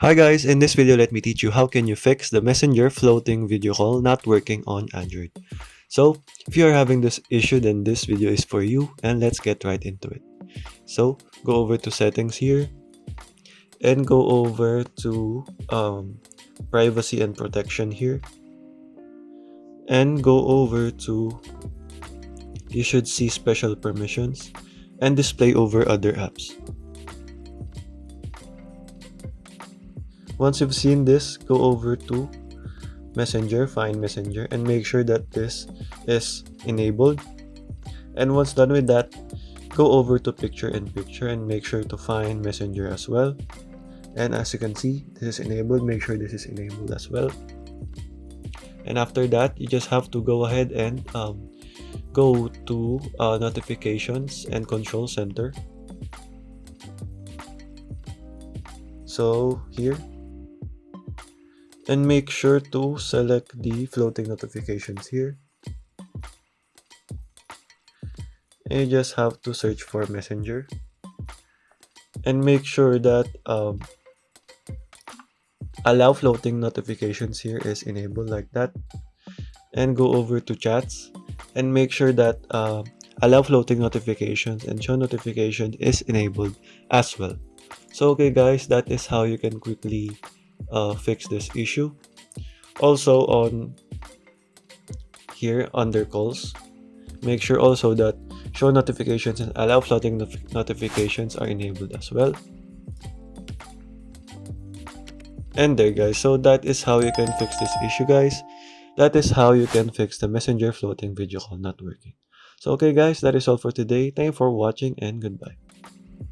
Hi guys, in this video let me teach you how can you fix the Messenger floating video call not working on Android. So if you are having this issue, then this video is for you, and let's get right into it. So go over to settings here and go over to privacy and protection here, and go over to, you should see special permissions and display over other apps. Once you've seen this, go over to Messenger, find Messenger, and make sure that this is enabled. And once done with that, go over to picture-in-picture and make sure to find Messenger as well. And as you can see, this is enabled. Make sure this is enabled as well. And after that, you just have to go ahead and go to notifications and control center. So here, and make sure to select the floating notifications here. And you just have to search for Messenger and make sure that allow floating notifications here is enabled like that, and go over to chats and make sure that allow floating notifications and show notification is enabled as well. So okay guys, that is how you can quickly fix this issue. Also on here under calls, make sure also that show notifications and allow floating notifications are enabled as well. And there guys, so that is how you can fix this issue guys. That is how you can fix the Messenger floating video call not working. So okay guys, that is all for today. Thank you for watching and goodbye.